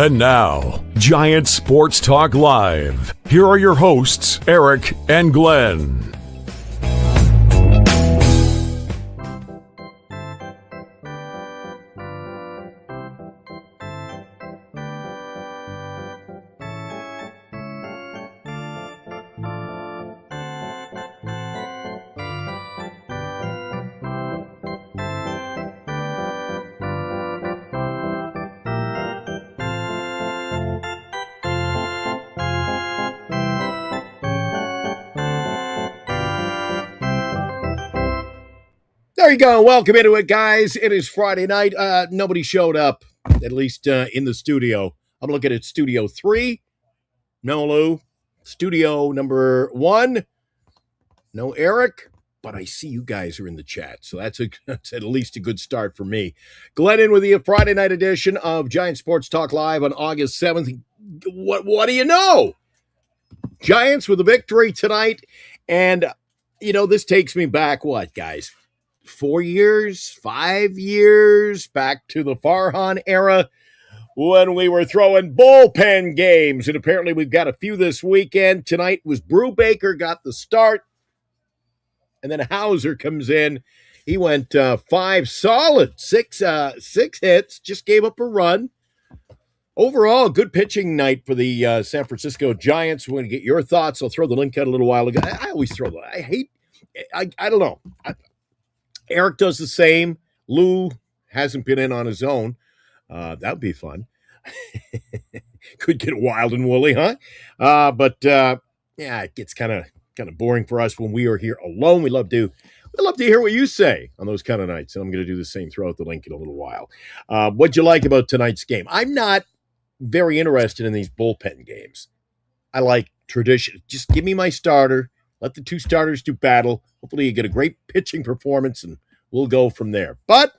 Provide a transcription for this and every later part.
And now, Giant Sports Talk Live. Here are your hosts, Eric and Glenn. There you go. Welcome into it, guys. It is Friday night. Nobody showed up, at least in the studio. I'm looking at Studio 3. No Lou. Studio number 1. No Eric. But I see you guys are in the chat, so that's at least a good start for me. Glenn in with you, Friday night edition of Giant Sports Talk Live on August 7th. What do you know? Giants with a victory tonight. And, you know, this takes me back, what, guys? 4 years, 5 years, back to the Farhan era when we were throwing bullpen games. And apparently we've got a few this weekend. Tonight was Brubaker got the start. And then Hauser comes in. He went 5 solid, 6 hits, just gave up a run. Overall, good pitching night for the San Francisco Giants. We're going to get your thoughts. I'll throw the link out a little while ago. I always throw that. I don't know. Eric does the same. Lou hasn't been in on his own. That would be fun. Could get wild and woolly, huh? But it gets kind of boring for us when we are here alone. We love to hear what you say on those kind of nights, and I'm going to do the same. Throw out the link in a little while. What'd you like about tonight's game? I'm not very interested in these bullpen games. I like tradition. Just give me my starter. Let the two starters do battle. Hopefully you get a great pitching performance, and we'll go from there. But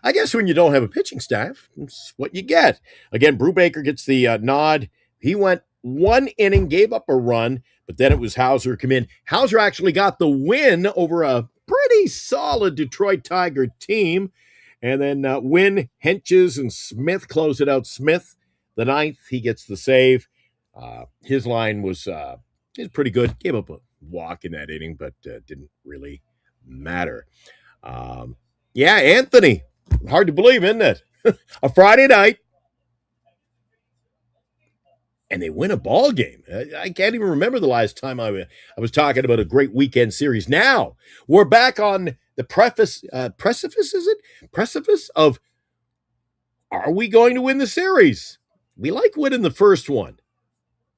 I guess when you don't have a pitching staff, it's what you get. Again, Brubaker gets the nod. He went 1 inning, gave up a run, but then it was Hauser come in. Hauser actually got the win over a pretty solid Detroit Tiger team. And then Wynn, Henches, and Smith close it out. Smith, the 9th, he gets the save. His line was pretty good. Gave up a walk in that inning, but didn't really matter. Anthony. Hard to believe, isn't it? A Friday night. And they win a ball game. I can't even remember the last time I was talking about a great weekend series. Now, we're back on the precipice of, are we going to win the series? We like winning the first one.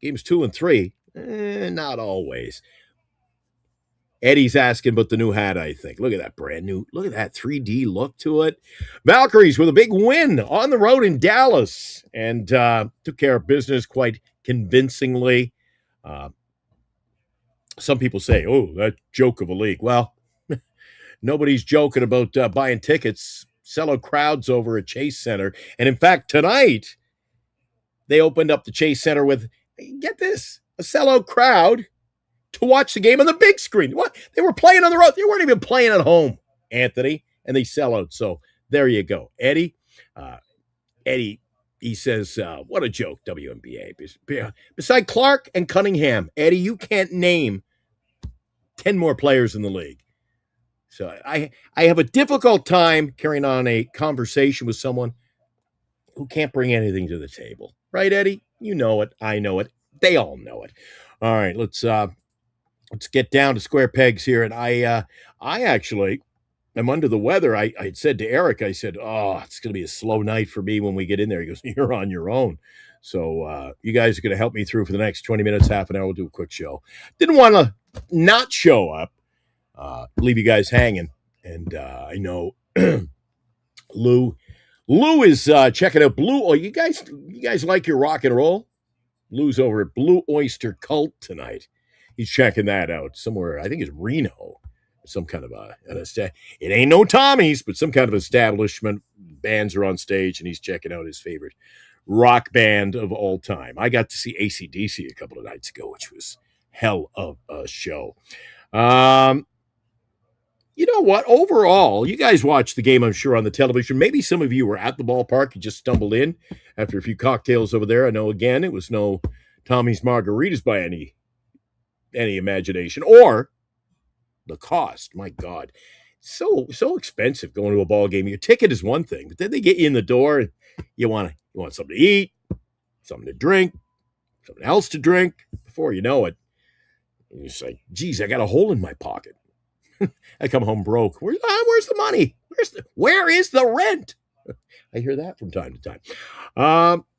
Games 2 and 3. Not always. Eddie's asking about the new hat, I think. Look at that brand new. Look at that 3D look to it. Valkyries with a big win on the road in Dallas and took care of business quite convincingly. Some people say, oh, that joke of a league. Well, nobody's joking about buying tickets, sellout crowds over at Chase Center. And in fact, tonight, they opened up the Chase Center with, get this, a sellout crowd to watch the game on the big screen. What? They were playing on the road. They weren't even playing at home, Anthony, and they sell out. So there you go. Eddie, he says, what a joke, WNBA. Beside Clark and Cunningham, Eddie, you can't name 10 more players in the league. So I have a difficult time carrying on a conversation with someone who can't bring anything to the table. Right, Eddie? You know it. I know it. They all know it. All right, let's get down to square pegs here. And I actually am under the weather. I had said to Eric, I said, oh, it's going to be a slow night for me when we get in there. He goes, you're on your own. So you guys are going to help me through for the next 20 minutes, half an hour. We'll do a quick show. Didn't want to not show up, leave you guys hanging. And I know Lou is checking out Blue. Oh, you guys like your rock and roll? Lou's over at Blue Oyster Cult tonight. He's checking that out somewhere. I think it's Reno. Some kind of it ain't no Tommy's, but some kind of establishment. Bands are on stage, and he's checking out his favorite rock band of all time. I got to see AC/DC a couple of nights ago, which was hell of a show. You know what? Overall, you guys watched the game, I'm sure, on the television. Maybe some of you were at the ballpark. You just stumbled in after a few cocktails over there. I know, again, it was no Tommy's Margaritas by any imagination, or the cost. My God, so expensive going to a ball game. Your ticket is one thing, but then they get you in the door, and you want something to eat, something to drink, something else to drink. Before you know it, you say, "Geez, I got a hole in my pocket." I come home broke. Where's the money? Where is the rent? I hear that from time to time.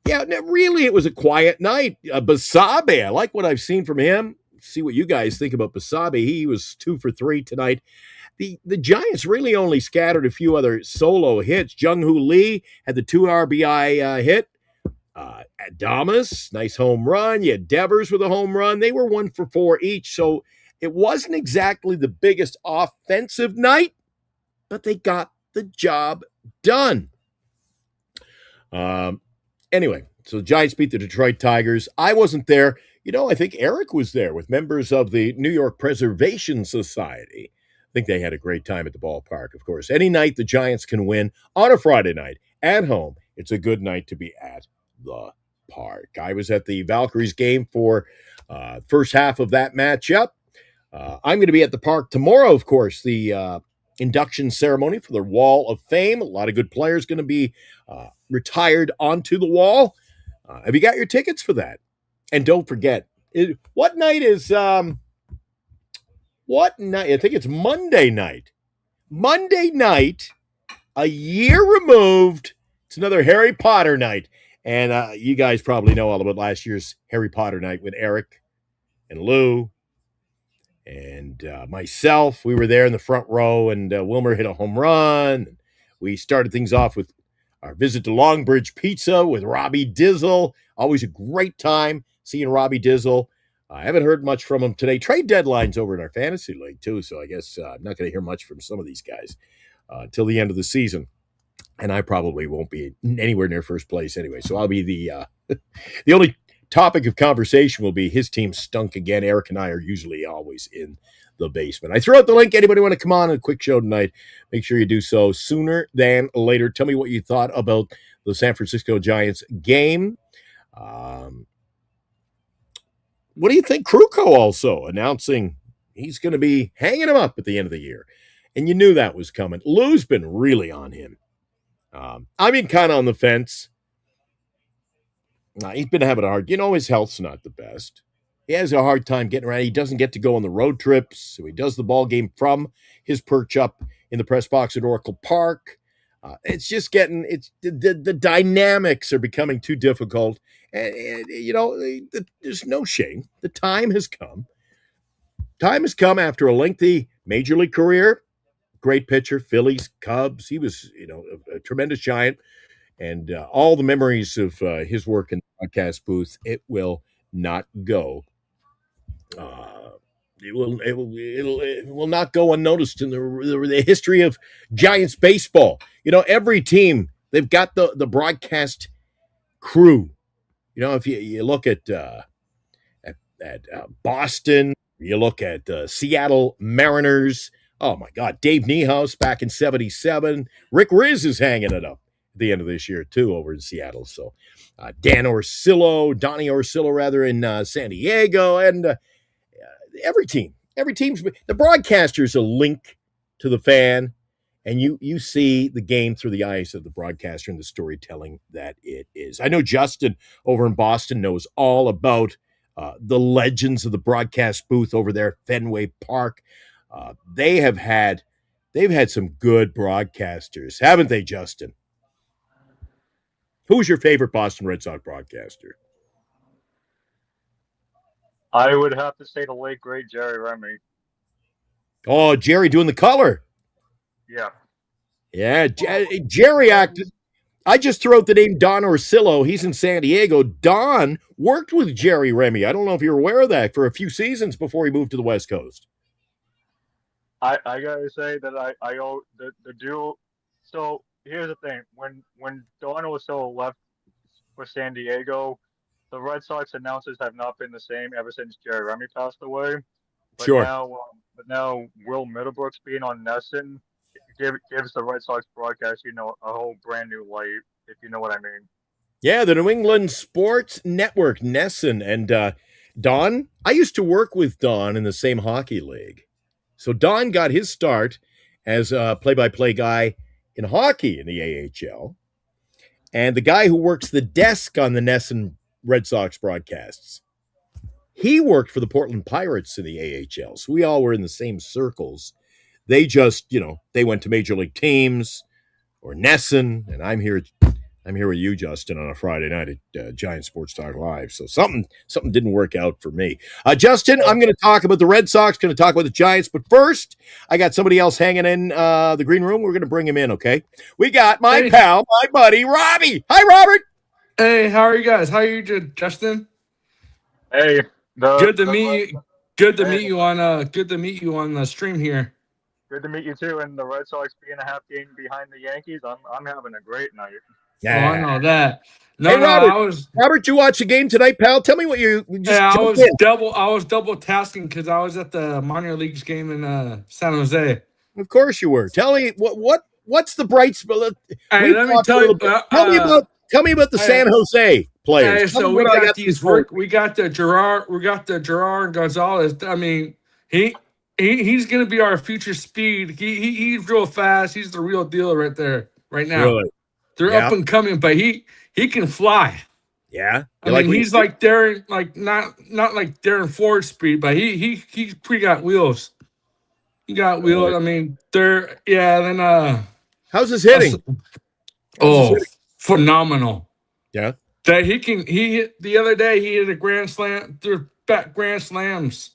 Yeah, really, it was a quiet night. Basabe, I like what I've seen from him. See what you guys think about Basabe. He was 2 for 3 tonight. The Giants really only scattered a few other solo hits. Jung-Hoo Lee had the 2 RBI hit. Adamas, nice home run. You had Devers with a home run. They were 1 for 4 each, so it wasn't exactly the biggest offensive night, but they got the job done. Anyway, so the Giants beat the Detroit Tigers. I wasn't there. I think Eric was there with members of the New York Preservation Society. I think they had a great time at the ballpark, of course. Any night the Giants can win on a Friday night at home, it's a good night to be at the park. I was at the Valkyries game for first half of that matchup. I'm going to be at the park tomorrow, of course, the induction ceremony for the Wall of Fame. A lot of good players going to be retired onto the wall. Have you got your tickets for that? And don't forget, what night is what night? I think it's Monday night. Monday night, a year removed. It's another Harry Potter night. And you guys probably know all about last year's Harry Potter night with Eric and Lou and myself. We were there in the front row, and Wilmer hit a home run. We started things off with our visit to Longbridge Pizza with Robbie Dizzle. Always a great time seeing Robbie Dizzle. I haven't heard much from him today. Trade deadline's over in our fantasy league, too, so I guess I'm not going to hear much from some of these guys until the end of the season. And I probably won't be anywhere near first place anyway, so I'll be the the only topic of conversation will be his team stunk again. Eric and I are usually always in the basement. I threw out the link. Anybody want to come on a quick show tonight? Make sure you do so sooner than later. Tell me what you thought about the San Francisco Giants game. What do you think? Kruko also announcing he's going to be hanging him up at the end of the year. And you knew that was coming. Lou's been really on him. I mean, kind of on the fence. He's been having a hard, his health's not the best. He has a hard time getting around. He doesn't get to go on the road trips, so he does the ball game from his perch up in the press box at Oracle Park. It's just the dynamics are becoming too difficult. And there's no shame. The time has come. Time has come after a lengthy major league career. Great pitcher, Phillies, Cubs. He was, a tremendous Giant. And all the memories of his work in the broadcast booth, it will not go. It will not go unnoticed in the history of Giants baseball. Every team, they've got the broadcast crew. If you look at Boston, you look at Seattle Mariners. Oh my God, Dave Niehaus back in '77. Rick Riz is hanging it up at the end of this year too over in Seattle. So Donnie Orsillo rather in San Diego, and every team's the broadcaster's a link to the fan, and you see the game through the eyes of the broadcaster and the storytelling that it is. I know Justin over in Boston knows all about the legends of the broadcast booth over there at Fenway Park. They've had some good broadcasters, haven't they, Justin? Who's your favorite Boston Red Sox broadcaster? I would have to say the late great Jerry Remy. Oh, Jerry doing the color. Yeah. Yeah, Jerry acted. I just threw out the name Don Orsillo. He's in San Diego. Don worked with Jerry Remy. I don't know if you're aware of that, for a few seasons before he moved to the West Coast. I gotta say that I owe the duo. So here's the thing: when Don Orsillo left for San Diego, the Red Sox announcers have not been the same ever since Jerry Remy passed away. But Sure. now now Will Middlebrook's being on Nesson gives the Red Sox broadcast, a whole brand new light, if you know what I mean. Yeah, the New England Sports Network, Nesson. And Don, I used to work with Don in the same hockey league. So Don got his start as a play-by-play guy in hockey in the AHL. And the guy who works the desk on the Nesson Red Sox broadcasts, he worked for the Portland Pirates in the AHL. So we all were in the same circles. They just, they went to major league teams or Nesson, and I'm here with you, Justin, on a Friday night at Giant Sports Talk Live. So something didn't work out for me. Justin, I'm going to talk about the Red Sox, going to talk about the Giants, but first, I got somebody else hanging in the green room. We're going to bring him in, okay? We got my pal, my buddy, Robbie. Hi, Robert. Hey, how are you guys? How are you doing, Justin? Hey, good to meet you. Good to meet you on the stream here. Good to meet you too. And the Red Sox being a half game behind the Yankees, I'm having a great night. Yeah, I know that. Hey, Robert, you watch the game tonight, pal? Tell me what you just. Yeah, I was double tasking because I was at the minor leagues game in San Jose. Of course you were. Tell me what's the bright spot? Hey, let me tell you. Tell me about the San Jose players. Hey, so we got the Gerard Gonzalez. I mean, he's going to be our future speed. He's real fast. He's the real deal right there, right now. Really? They're up and coming, but he can fly. Yeah, I mean, he's like Darren, like not like Darren Ford speed, but he's pretty got wheels. He got wheels. I mean, then how's his hitting? Phenomenal. Yeah. That he hit the other day. He hit a grand slam. They're back grand slams.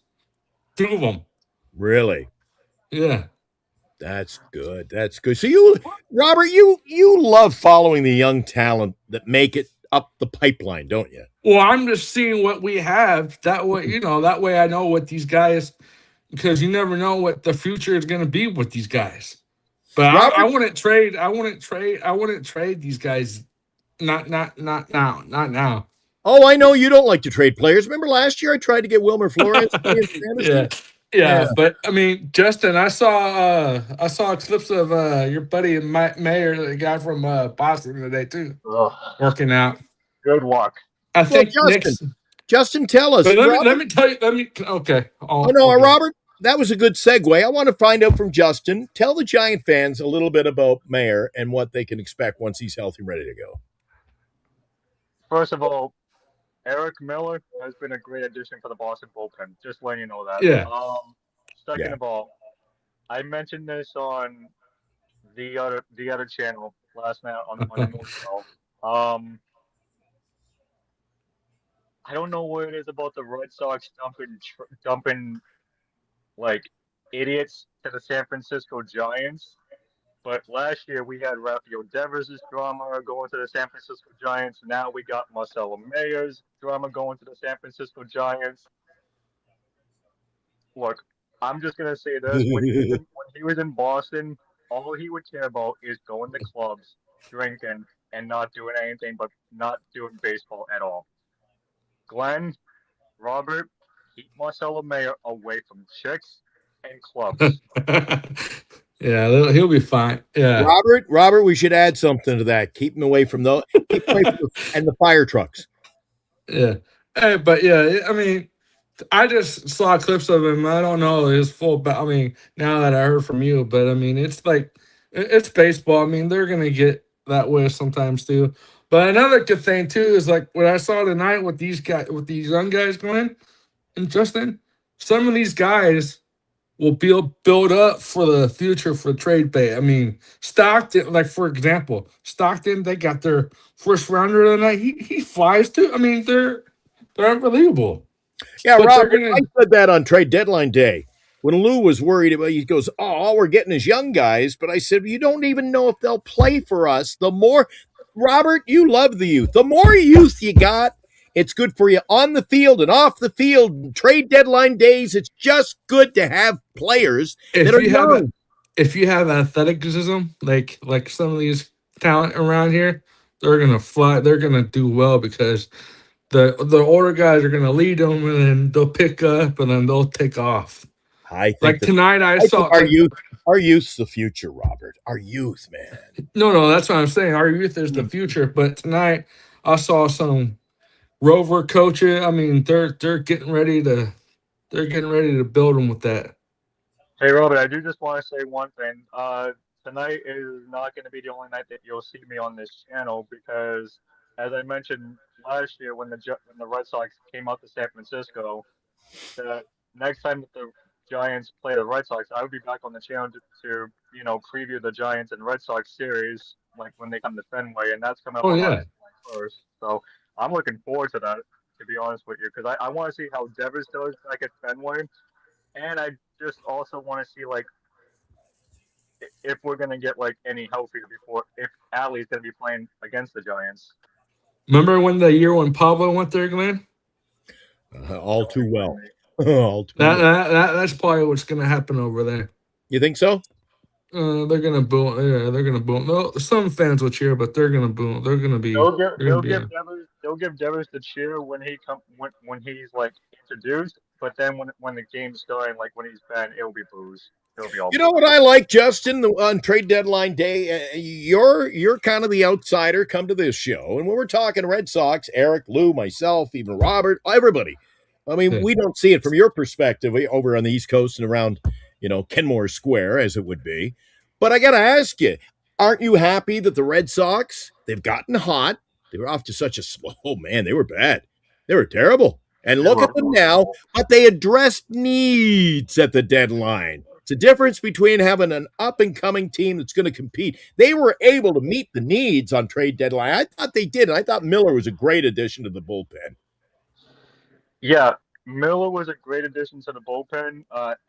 2 of them. Really? Yeah. That's good. That's good. So Robert, you love following the young talent that make it up the pipeline, don't you? Well, I'm just seeing what we have. That way, that way I know what these guys, because you never know what the future is going to be with these guys. But I wouldn't trade. I wouldn't trade these guys. Not now. Oh, I know you don't like to trade players. Remember last year I tried to get Wilmer Flores? Yeah, but I mean, Justin, I saw clips of your buddy Mayer, the guy from Boston today too, working out. Good walk. I think Justin, tell us. Let me tell you. Okay. Robert, that was a good segue. I want to find out from Justin. Tell the Giant fans a little bit about Mayer and what they can expect once he's healthy and ready to go. First of all, Eric Miller has been a great addition for the Boston bullpen. Just letting you know that. Yeah. Second of all, I mentioned this on the other channel last night on the Monday Morning Show. I don't know what it is about the Red Sox dumping like idiots to the San Francisco Giants. But last year we had Rafael Devers' drama going to the San Francisco Giants. Now we got Marcelo Mayer's drama going to the San Francisco Giants. Look, I'm just gonna say this: when he was in Boston, all he would care about is going to clubs, drinking, and not doing anything but not doing baseball at all. Glenn, Robert, keep Marcelo Mayer away from chicks and clubs. Yeah, he'll be fine. Yeah, Robert, we should add something to that. Keep him away from and the fire trucks. Yeah, but yeah, I mean, I just saw clips of him. I don't know his full. I mean, now that I heard from you, but I mean, it's like it's baseball. I mean, they're gonna get that way sometimes too. But another good thing too is like what I saw tonight with these young guys going, and Justin, some of these guys will build up for the future for trade bait. I mean, Stockton, like for example, they got their first rounder of the night. He flies too. I mean, they're unbelievable. Yeah, Rob, I said that on trade deadline day when Lou was worried about. He goes, "Oh, all we're getting is young guys." But I said, "You don't even know if they'll play for us. The more, Robert, you love the youth. The more youth you got, it's good for you on the field and off the field. Trade deadline days, it's just good to have players that are young. If you have athleticism, like some of these talent around here, they're gonna fly. They're gonna do well because the older guys are gonna lead them, and then they'll pick up, and then they'll take off. I think Like tonight, I I think saw like our youth's the future, Robert. Our youth, man. no, that's what I'm saying. Our youth is the Hmm. future. But tonight, I saw some Rover coaches. I mean, they're getting ready to build them with that. Hey, Robert, I do just want to say one thing. Tonight is not going to be the only night that you'll see me on this channel because, as I mentioned last year, when when the Red Sox came out to San Francisco, the next time that the Giants play the Red Sox, I would be back on the channel to preview the Giants and Red Sox series, like when they come to Fenway, and that's coming up Oh on yeah, August 21st. So I'm looking forward to that, to be honest with you, because I want to see how Devers does back at Fenway, and I just also want to see like if we're gonna get like any healthier before if Allie's gonna be playing against the Giants. remember when the year when Pablo went there, Glenn? All Don't too remind well. me. All too That, well. that, that that's probably what's gonna happen over there. You think so? They're gonna boo. Yeah, they're gonna boo. No, some fans will cheer, but they're gonna boo. They're gonna be. They're gonna be. They'll give Devers the cheer when he's like introduced, but then when the game's starting, like when he's banned, it'll be booze. It'll be all You know what booze. I like, Justin, on trade deadline day? You're kind of the outsider. Come to this show, and when we're talking Red Sox, Eric, Lou, myself, even Robert, everybody. I mean, Yeah. we don't see it from your perspective over on the East Coast and around, Kenmore Square, as it would be. But I got to ask you, aren't you happy that the Red Sox, they've gotten hot? They were off to such a slow, oh man, they were bad. They were terrible. And They look were at them now, horrible. but they addressed needs at the deadline. It's a difference between having an up and coming team that's going to compete. They were able to meet the needs on trade deadline. I thought they did. And I thought Miller was a great addition to the bullpen. Yeah, Miller was a great addition to the bullpen.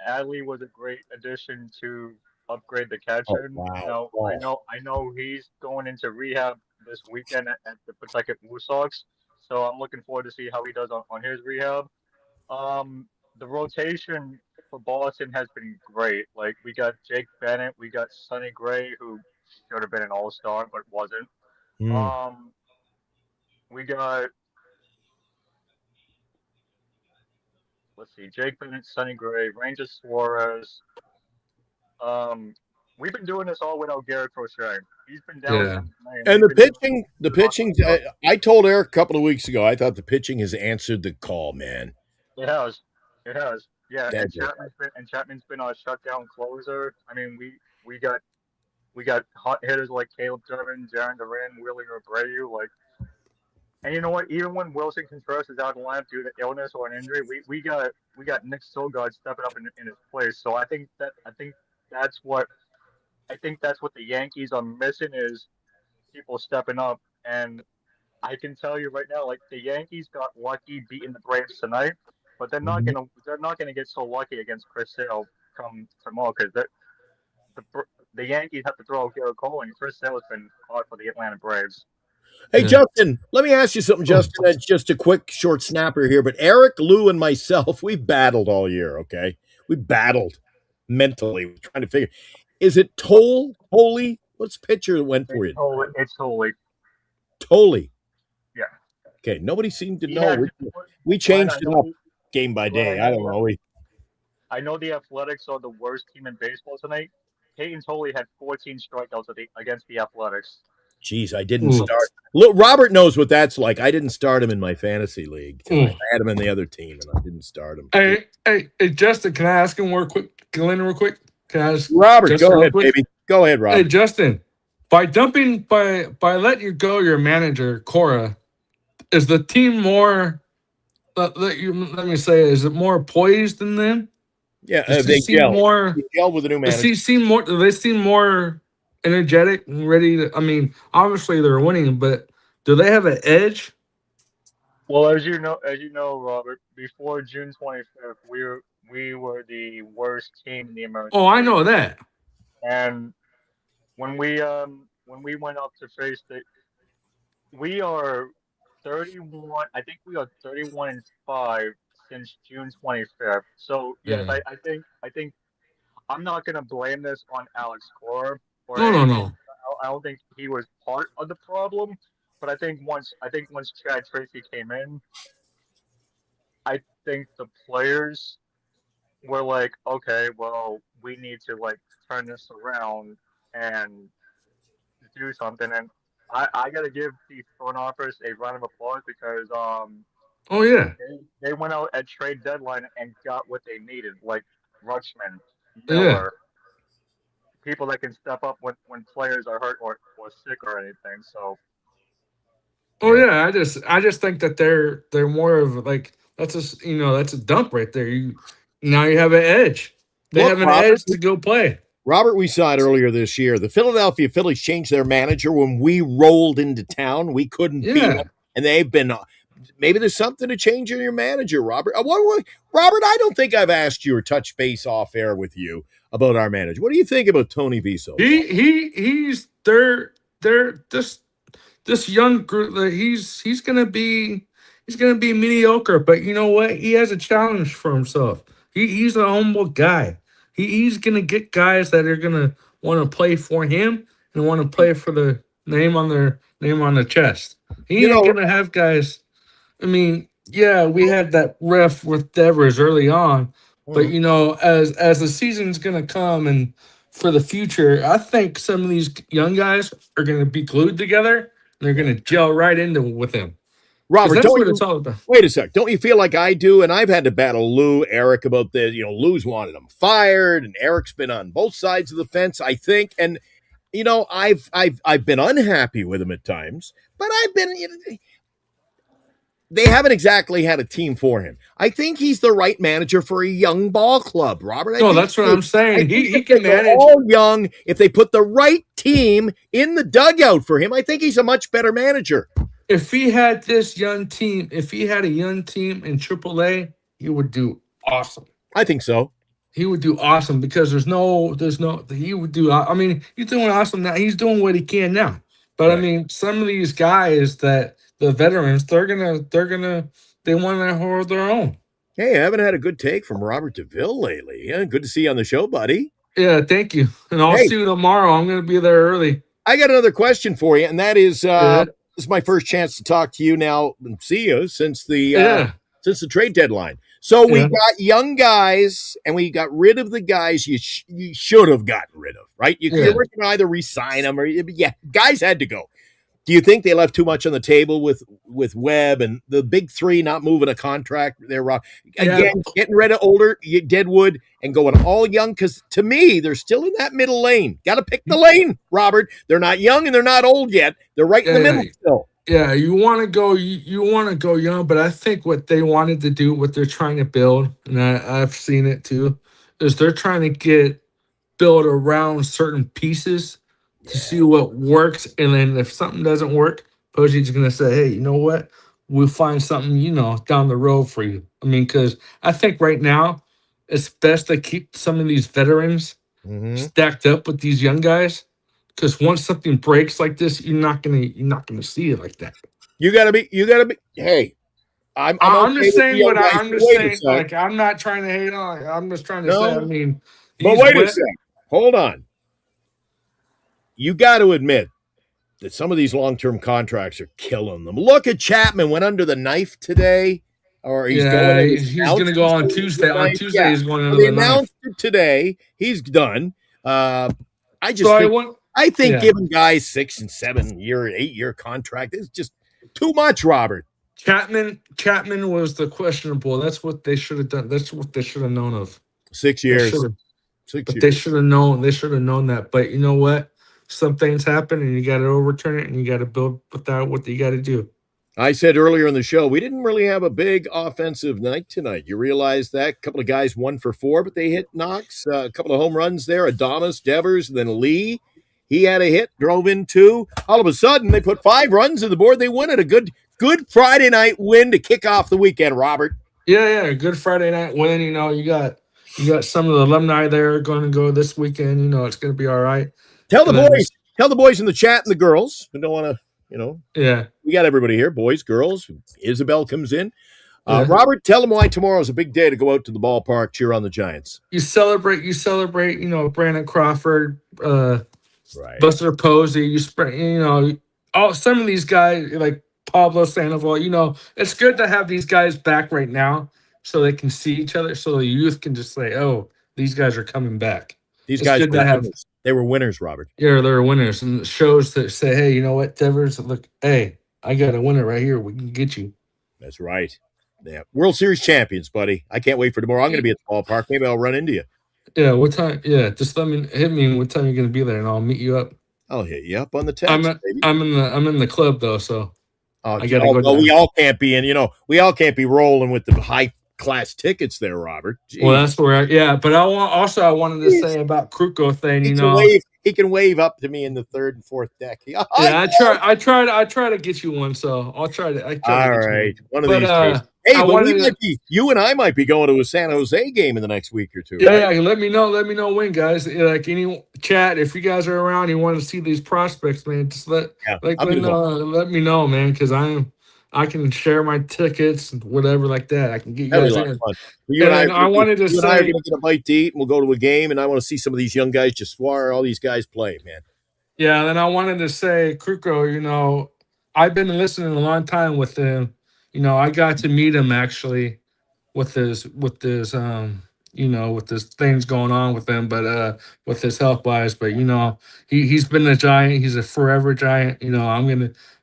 Adley was a great addition to upgrade the Oh, catcher. wow. Now, Oh. I know he's going into rehab this weekend at the Pawtucket Blue Sox, so I'm looking forward to see how he does on his rehab. The rotation for Boston has been great. Like we got Jake Bennett, we got Sonny Gray, who should have been an all-star but wasn't. Hmm. Um, we got let's see, Jake Bennett, Sonny Gray, Ranger Suarez. Um, we've been doing this all without Garrett Crochet. He's been down Yeah. since May, and And we've the been doing pitching, the a lot of pitching, stuff. I told Eric a couple of weeks ago, I thought the pitching has answered the call, man. It has, it has, yeah. That And did. Chapman's been our shutdown closer. I mean, we got hot hitters like Caleb Durbin, Jaron Duran, Willie Abreu, like. And you know what? Even when Wilson Contreras is out of the lineup due to illness or an injury, we got Nick Sogard stepping up in his place. So that's what I think that's what the Yankees are missing is people stepping up. And I can tell you right now, like the Yankees got lucky beating the Braves tonight, but Mhm. they're not gonna get so lucky against Chris Sale come tomorrow because the the Yankees have to throw out Garrett Cole and Chris Sale has been hard for the Atlanta Braves. Hey, Yeah. Justin, let me ask you something, Oh, Justin. It's just a quick, short snapper here. But Eric, Lou, and myself, we battled all year, okay? We battled mentally. We're trying to figure, is it Holy? What's the pitcher that went for you? It's totally Toley. yeah. Okay, nobody seemed to He know. had We Glenn. changed it up game by Glenn, day. I don't know. I know the Athletics are the worst team in baseball tonight. Peyton Tolley had 14 strikeouts against the Athletics. Geez, I didn't ooh, start. Look, Robert knows what that's like. I didn't start him in my fantasy league tonight. ooh. I had him in the other team, and I didn't start him. Hey, Justin, can I ask him real quick? Glenn, real quick. Can I ask Robert, Justin go real ahead, quick? baby. Go ahead, Hey, Robert. Justin, by letting you go, your manager Cora, is the team more? Let me say, is it more poised than them? Yeah, Does he they seem gelled. more? They gelled with the new Does manager. he seem more? Do they seem more energetic and ready to? I mean, obviously they're winning, but do they have an edge? Well, as you know, Robert, before June 25th, we were the worst team in the Oh, American I League, know that. and when we went up to face we are 31. I think we are 31-5 since June 25th. So yes, Yeah. I think I'm not gonna blame this on Alex Cora or No, no, anything. no. I don't think he was part of the problem, but I think once Chad Tracy came in, I think the players we're like, okay, well, we need to like turn this around and do something. And I gotta give these front office a round of applause because Oh yeah, they went out at trade deadline and got what they needed, like Rutschman, yeah. Miller, people that can step up when players are hurt or sick or anything. So Oh Yeah. yeah. I just think that they're more of like that's that's a dump right there. Now you have an edge. They Look, have an edge to go play. Robert, we saw it earlier this year. The Philadelphia Phillies changed their manager when we rolled into town. We couldn't beat them, Yeah. and they've been. Maybe there's something to change in your manager, Robert. Robert, I don't think I've asked you or touched base off air with you about our manager. What do you think about Tony V so far? He's they're this young group that he's gonna be mediocre, but you know what? He has a challenge for himself. He's a humble guy. He's gonna get guys that are gonna want to play for him and want to play for the name on their name on the chest. You He ain't know, gonna have guys. I mean, yeah, we had that ref with Devers early on, but mhm. as the season's gonna come and for the future, I think some of these young guys are gonna be glued together and they're gonna gel right into with him because Robert, that's don't what it's you all about. wait a sec? Don't you feel like I do? And I've had to battle Eric about this. Lou's wanted him fired, and Eric's been on both sides of the fence, I think. And I've been unhappy with him at times, but I've been. They haven't exactly had a team for him. I think he's the right manager for a young ball club, Robert. I No, think that's what I I'm saying. think He if they can go manage. all young, if they put the right team in the dugout for him, I think he's a much better manager. If he had this young team, if he had a young team in AAA, he would do awesome. I think so. He would do awesome because he would do. I mean, he's doing awesome now. He's doing what he can now. But I Right. mean, some of these guys that the veterans, they want to hold their own. Hey, I haven't had a good take from Robert DeVille lately. Yeah, good to see you on the show, buddy. Yeah, thank you. And I'll Hey, see you tomorrow. I'm gonna be there early. I got another question for you, and that is Yeah, this is my first chance to talk to you now and see you yeah, since the trade deadline. So we yeah, got young guys, and we got rid of the guys you should have gotten rid of, right? You yeah. were going to either resign them or guys had to go. Do you think they left too much on the table with Webb and the big three not moving a contract? They're Yeah, again getting rid of older Deadwood and going all young because to me they're still in that middle lane. Got to pick the lane, Robert. They're not young and they're not old yet. They're right in the yeah, middle still. yeah. You want to go, you want to go young, but I think what they wanted to do, what they're trying to build, and I've seen it too, is they're trying to build around certain pieces to see what works, and then if something doesn't work, Poji's gonna say, "Hey, you know what? We'll find something, down the road for you." I mean, because I think right now it's best to keep some of these veterans Mm-hmm. stacked up with these young guys. Because once something breaks like this, you're not gonna see it like that. You gotta be. Hey, I'm I'm okay just with the saying young what guys. I'm But just wait a saying. sec. Like I'm not trying to hate on. I'm just trying to say. I No, mean, but these wait a wet. sec. Hold on. You got to admit that some of these long-term contracts are killing them. Look at Chapman went under the knife today, or he's going. Yeah, It was he's announced gonna go he's on going under Tuesday. the On knife. Tuesday, Yeah, he's going so under they the knife. announced it today. He's done. I So just I think. want. I think Yeah, giving guys 6 and 7 year, 8-year contract is just too much, Robert. Chapman was the questionable. That's what they should have done. That's what they should have known of. 6 They years. should have, 6 but they years. should have known. They should have known that. But you know what? Some things happen, and you got to overturn it, and you got to build without what you got to do. I said earlier in the show, we didn't really have a big offensive night tonight. You realize that? A couple of guys 1 for 4, but they hit knocks. A couple of home runs there. Adamas, Devers, and then Lee. He had a hit, drove in 2. All of a sudden, they put 5 runs on the board. They win it. A good Friday night win to kick off the weekend, Robert. Yeah. Good Friday night win. You got some of the alumni there going to go this weekend. It's going to be all right. Tell the And then boys. Tell the boys in the chat and the girls who don't want to, yeah, we got everybody here, boys, girls. Isabel comes in. yeah. Robert, tell them why tomorrow's a big day to go out to the ballpark, cheer on the Giants. You celebrate. Brandon Crawford, Right. Buster Posey. Some of these guys like Pablo Sandoval. It's good to have these guys back right now so they can see each other, so the youth can just say, "Oh, these guys are coming back." These It's guys good were to have. winners. They were winners, Robert. Yeah, they're winners, and it shows that say, "Hey, you know what, Devers? Look, hey, I got a winner right here. We can get you." That's right. Yeah. World Series champions, buddy. I can't wait for tomorrow. I'm going to be at the ballpark. Maybe I'll run into you. Yeah, what time? Yeah, just hit me. What time you're gonna be there, and I'll meet you up. I'll hit you up on the I'm text, at, baby. I'm in the club though, so Oh, I gotta go well, down. we all can't be in. We all can't be rolling with the high class tickets there, Robert. Jeez. Well, that's where but I wanted to say about Kruko thing, He can wave up to me in the third and fourth deck. Yeah, I try to get you one, so I'll try to. All right, one of But, these days. Hey, I but wanted you and I might be going to a San Jose game in the next week or two. Yeah, right? yeah. Let me know when, guys. Like any chat, if you guys are around, you want to see these prospects, man. Just let me know, man, because I can share my tickets, whatever, like that. I can get you That'd be guys a lot in. of fun. You and I are wanted to you and I are say, going to get a bite to eat, and we'll go to a game, and I want to see some of these young guys, Jaswar, all these guys play, man. yeah. Then I wanted to say, Kruko, I've been listening a long time with him. I got to meet him actually with his with this things going on with him, but with his health wise, but he's been a giant. He's a forever giant. I'm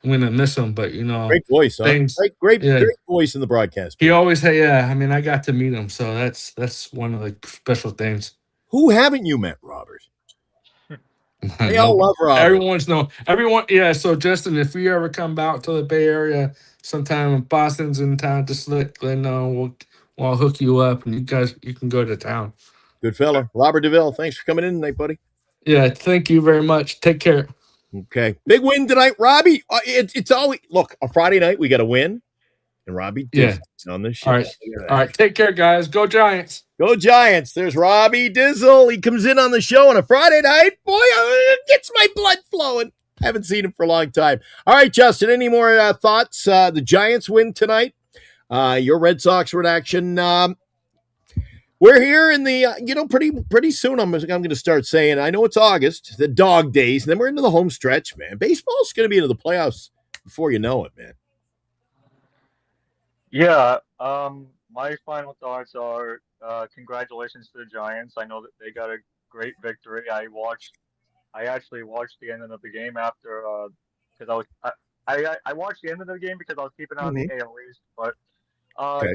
gonna miss him, but Great voice, huh? things. Great Yeah, voice in the broadcast. he always had. Yeah, I mean, I got to meet him, so that's one of the special things. Who haven't you met, Robert? They No, all love Robert. Everyone. Yeah. So Justin, if you ever come out to the Bay Area sometime, if Boston's in town, just let Glenn know. I'll hook you up, and you can go to town. Good fella. Robert DeVille, thanks for coming in tonight, buddy. Yeah, thank you very much. Take care. Okay. Big win tonight, Robbie. It's always, look, a Friday night, we got to win, and Robbie Dizzle on the show. All right. Take care, guys. Go Giants. Go Giants. There's Robbie Dizzle. He comes in on the show on a Friday night. Boy, it gets my blood flowing. Haven't seen him for a long time. All right, Justin, any more thoughts? The Giants win tonight. Your Red Sox were in action. We're here in the, pretty soon I'm going to start saying, I know it's August, the dog days, and then we're into the home stretch, man. Baseball's going to be into the playoffs before you know it, man. Yeah, my final thoughts are congratulations to the Giants. I know that they got a great victory. I actually watched the end of the game after because I watched the end of the game because I was keeping on the AL East. But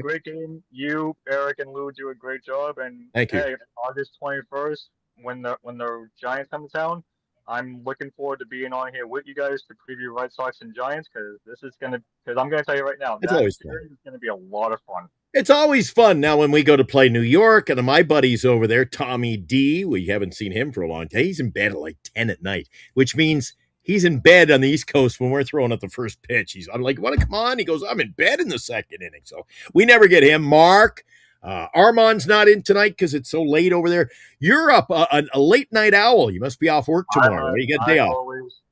great game. You, Eric, and Lou do a great job. And thank you. Hey, August 21st, when the Giants come to town, I'm looking forward to being on here with you guys to preview Red Sox and Giants because I'm going to tell you right now, that series is going to be a lot of fun. It's always fun. Now, when we go to play New York, and my buddy's over there, Tommy D, we haven't seen him for a long time. He's in bed at like 10 at night, which means he's in bed on the East Coast when we're throwing at the first pitch. I'm like, want to come on? He goes, I'm in bed in the second inning. So we never get him. Mark, Armand's not in tonight because it's so late over there. You're up a late night owl. You must be off work tomorrow. Right? You got a day off.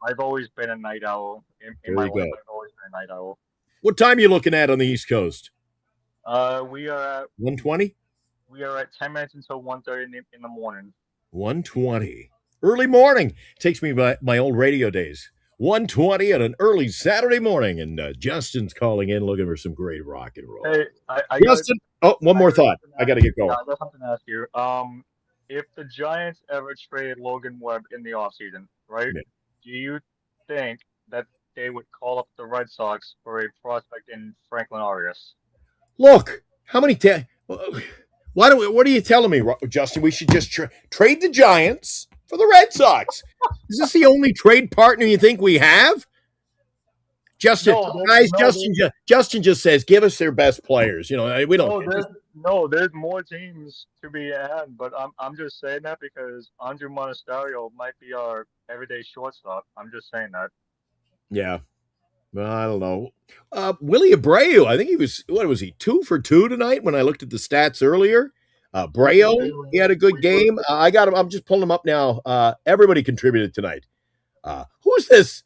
I've always been a night owl. In my life, I've always been a night owl. What time are you looking at on the East Coast? We are at 1:20. We are at 10 minutes until 1:30 in the morning. 1:20. Early morning. Takes me by my old radio days. 1:20 on an early Saturday morning, and Justin's calling in looking for some great rock and roll. Hey, Justin. One more thought. I got to get going. I got something to ask you. If the Giants ever traded Logan Webb in the offseason, right? Yeah. Do you think that they would call up the Red Sox for a prospect in Franklin Arias? Look, how many what are you telling me, Justin? We should just trade the Giants for the Red Sox. Is this the only trade partner you think we have? Justin, Justin just says, give us their best players. We don't. There's more teams to be had, but I'm just saying that because Andrew Monasterio might be our everyday shortstop. I'm just saying that. Yeah. Well, I don't know. Willie Abreu, I think he was, 2 for 2 tonight when I looked at the stats earlier. Abreu, he had a good game. I got him. I'm just pulling him up now. Everybody contributed tonight. Who's this?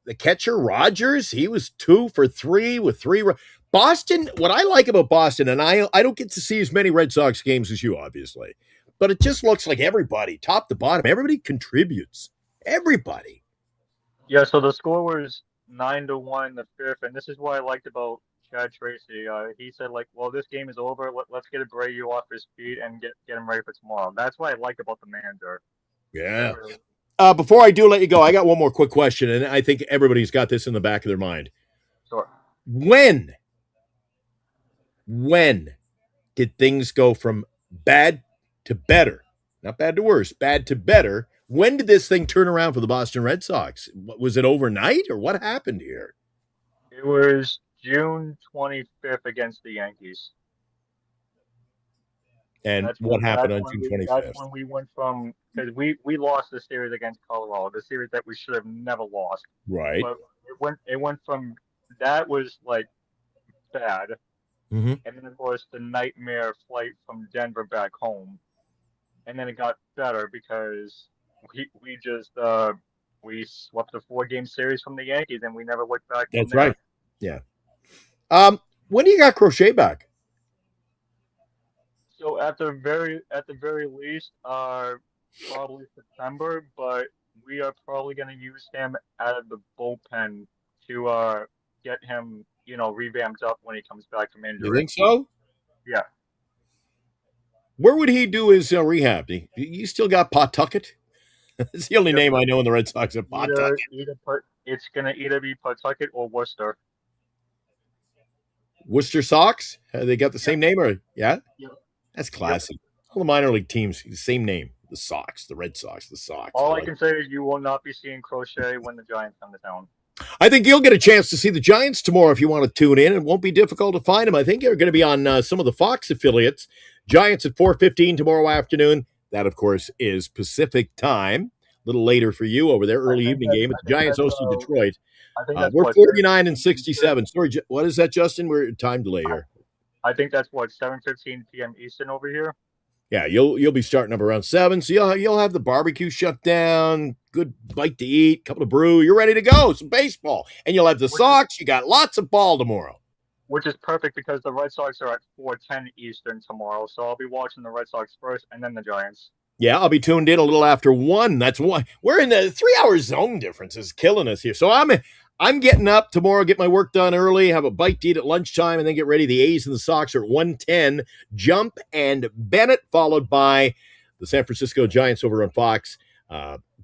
The catcher, Rogers, he was 2 for 3 with 3. Boston, what I like about Boston, and I don't get to see as many Red Sox games as you, obviously, but it just looks like everybody, top to bottom, everybody contributes. Everybody. Yeah, so the score was 9-1 in the fifth, and this is what I liked about Chad Tracy. He said like, well, this game is over. Let's get Abreu off his feet and get him ready for tomorrow. That's what I like about the manager. Yeah. Before I do let you go, I got one more quick question, and I think everybody's got this in the back of their mind. Sure. When did things go from bad to better? Not bad to worse, bad to better. When did this thing turn around for the Boston Red Sox? Was it overnight, or what happened here? It was June 25th against the Yankees. And what happened on June 25th? That's when we went from, because we lost the series against Colorado, the series that we should have never lost. Right. But it went from, that was like bad. Mm-hmm. And then of course the nightmare flight from Denver back home. And then it got better because we just we swept a 4-game series from the Yankees and we never looked back from That's there. right. Yeah. When do you got Crochet back? So at the very least, probably September, but we are probably going to use him out of the bullpen to get him, revamped up when he comes back from injury. You think so? Yeah. Where would he do his rehab? You still got Pawtucket? That's the only name I know in the Red Sox of Pawtucket. It's going to either be Pawtucket or Worcester. Worcester Sox? They got the same name, or yeah? Yep. That's classy. Yep. All the minor league teams, the same name. The Sox, the Red Sox, the Sox. All I can say is you will not be seeing Crochet when the Giants come to town. I think you'll get a chance to see the Giants tomorrow if you want to tune in. It won't be difficult to find them. I think they're going to be on some of the Fox affiliates. Giants at 4:15 tomorrow afternoon. That, of course, is Pacific time. A little later for you over there, early evening game. It's the Giants hosting Detroit. I think that's we're 49 and 67. Sorry, what is that, Justin? We're time delay here. I think that's 7:15 p.m. Eastern over here. Yeah, you'll be starting up around 7, so you'll have the barbecue shut down, good bite to eat, couple of brew. You're ready to go. Some baseball, and you'll have the Sox. You got lots of ball tomorrow, which is perfect because the Red Sox are at 4:10 Eastern tomorrow. So I'll be watching the Red Sox first, and then the Giants. Yeah, I'll be tuned in a little after 1. That's why we're in the 3-hour zone difference is killing us here. So I'm getting up tomorrow, get my work done early, have a bite to eat at lunchtime, and then get ready. The A's and the Sox are at 1:10. Jump and Bennett, followed by the San Francisco Giants over on Fox.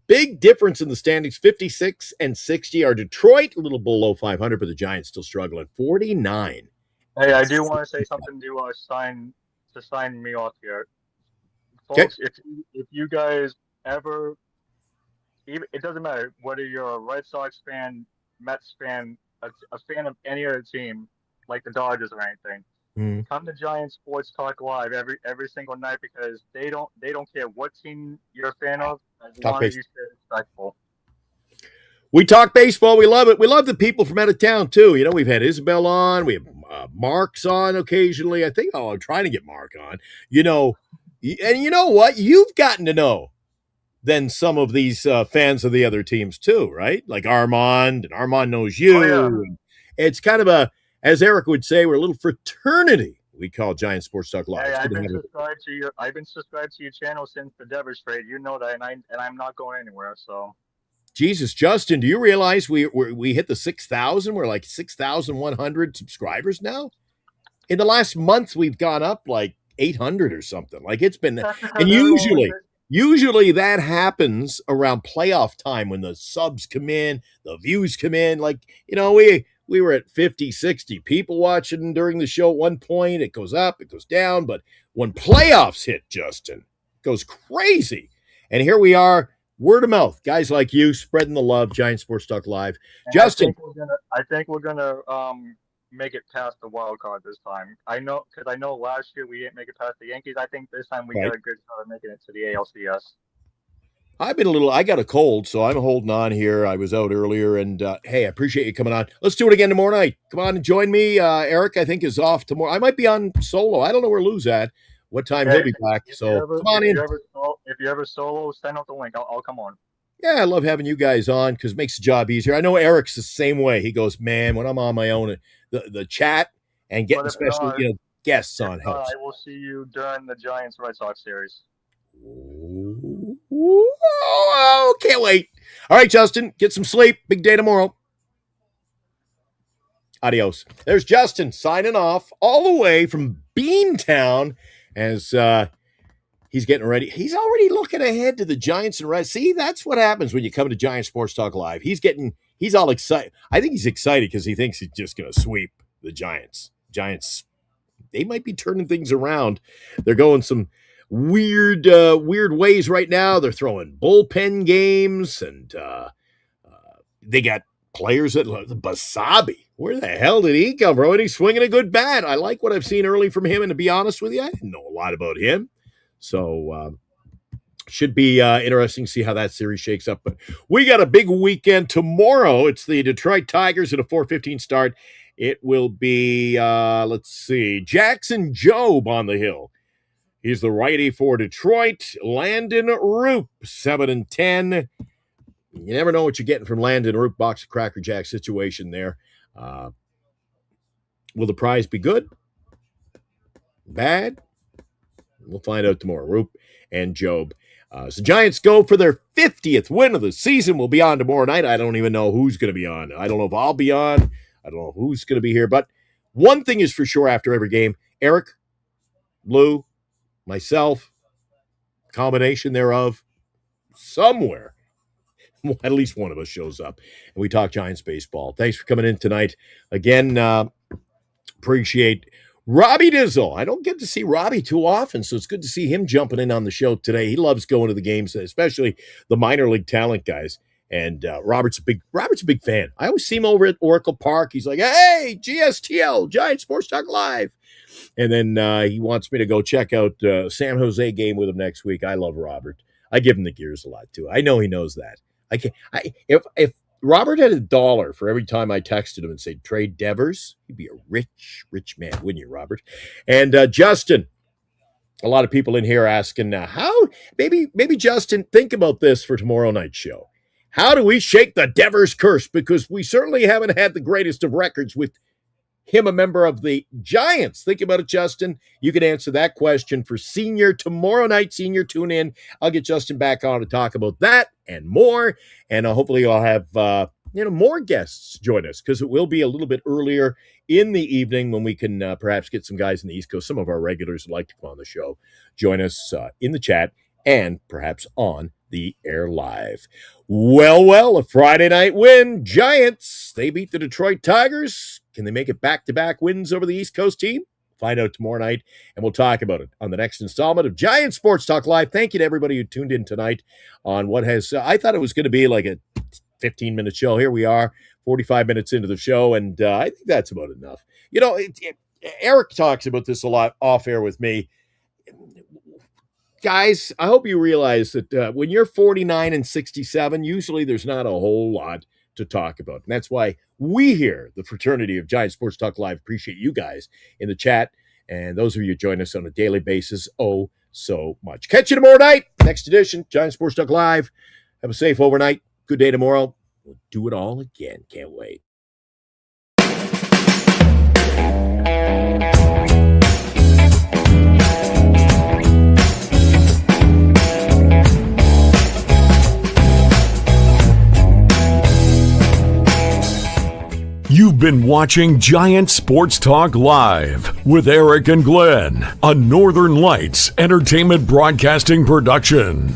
Big difference in the standings, 56 and 60 are Detroit, a little below 500, but the Giants still struggling, 49. Hey, I do want to say something to sign me off here. Folks, if you guys ever, it doesn't matter whether you're a Red Sox fan, Mets fan, a fan of any other team, like the Dodgers or anything, come to Giants Sports Talk Live every single night because they don't care what team you're a fan of as long as you stay respectful. We talk baseball. We love it. We love the people from out of town, too. We've had Isabel on. We have Mark's on occasionally. I think, I'm trying to get Mark on. And you know what? You've gotten to know then some of these fans of the other teams, too, right? Like Armand, and Armand knows you. Oh, yeah. It's kind of as Eric would say, we're a little fraternity. We call Giant Sports Talk Live. Hey, I've been subscribed to your channel since the Devers trade. You know that, and I'm not going anywhere. So, Jesus, Justin, do you realize we hit the 6,000? We're like 6,100 subscribers now. In the last month, we've gone up like 800 or something. Like it's been, and usually that happens around playoff time when the subs come in, the views come in. Like we were at 50, 60 people watching during the show at one point. It goes up, it goes down. But when playoffs hit, Justin, it goes crazy. And here we are, word of mouth. Guys like you spreading the love, Giant Sports Talk Live. And Justin. I think we're going to make it past the wild card this time. I know last year we didn't make it past the Yankees. I think this time we got a good shot of making it to the ALCS. I got a cold, so I'm holding on here. I was out earlier, and hey, I appreciate you coming on. Let's do it again tomorrow night. Come on and join me. Eric, I think, is off tomorrow. I might be on solo. I don't know where Lou's at, what time he'll be back. So come on in. If you ever solo, send out the link. I'll come on. Yeah, I love having you guys on because it makes the job easier. I know Eric's the same way. He goes, man, when I'm on my own, the chat and getting special guests on helps. I will see you during the Giants Red Sox series. Oh, can't wait. All right, Justin, get some sleep. Big day tomorrow. Adios. There's Justin signing off all the way from Beantown as he's getting ready. He's already looking ahead to the Giants and Reds. See, that's what happens when you come to Giant Sports Talk Live. He's all excited. I think he's excited because he thinks he's just going to sweep the Giants. Giants, they might be turning things around. They're going some weird ways right now. They're throwing bullpen games, and they got players that Basabi. Where the hell did he come from? And he's swinging a good bat. I like what I've seen early from him, and to be honest with you, I didn't know a lot about him. So should be interesting to see how that series shakes up. But we got a big weekend tomorrow. It's the Detroit Tigers at a 4:15 start. It will be, let's see, Jackson Jobe on the hill. He's the righty for Detroit. Landon Roop, 7-10. You never know what you're getting from Landon Roop. Box of Cracker Jack situation there. Will the prize be good? Bad? We'll find out tomorrow. Roop and Jobe. So Giants go for their 50th win of the season. We'll be on tomorrow night. I don't even know who's going to be on. I don't know if I'll be on. I don't know who's going to be here. But one thing is for sure after every game, Eric, Lou, myself, combination thereof, somewhere, at least one of us shows up, and we talk Giants baseball. Thanks for coming in tonight. Again, appreciate Robbie Dizzle. I don't get to see Robbie too often, so it's good to see him jumping in on the show today. He loves going to the games, especially the minor league talent guys. And Robert's a big fan. I always see him over at Oracle Park. He's like, hey, GSTL, Giant Sports Talk Live. And then he wants me to go check out San Jose game with him next week. I love Robert. I give him the gears a lot, too. I know he knows that. If Robert had $1 for every time I texted him and said, trade Devers, he'd be a rich man, wouldn't you, Robert? And Justin, a lot of people in here asking, how? Maybe Justin, think about this for tomorrow night's show. How do we shake the Devers curse? Because we certainly haven't had the greatest of records with him, a member of the Giants. Think about it, Justin. You can answer that question for Senior tomorrow night. Senior, tune in. I'll get Justin back on to talk about that and more. And hopefully I'll have more guests join us, because it will be a little bit earlier in the evening when we can perhaps get some guys in the East Coast. Some of our regulars would like to come on the show, join us in the chat, and perhaps on the air live. Well, a Friday night win. Giants, they beat the Detroit Tigers. Can they make it back-to-back wins over the East Coast team? Find out tomorrow night, and we'll talk about it on the next installment of Giant Sports Talk Live. Thank you to everybody who tuned in tonight on what has, I thought it was going to be like a 15-minute show. Here we are, 45 minutes into the show, and I think that's about enough. You know, Eric talks about this a lot off-air with me. Guys, I hope you realize that when you're 49 and 67, usually there's not a whole lot to talk about. And that's why we here, the fraternity of Giant Sports Talk Live, appreciate you guys in the chat. And those of you who join us on a daily basis, oh, so much. Catch you tomorrow night. Next edition, Giant Sports Talk Live. Have a safe overnight. Good day tomorrow. We'll do it all again. Can't wait. You've been watching Giant Sports Talk Live with Eric and Glenn, a Northern Lights Entertainment Broadcasting production.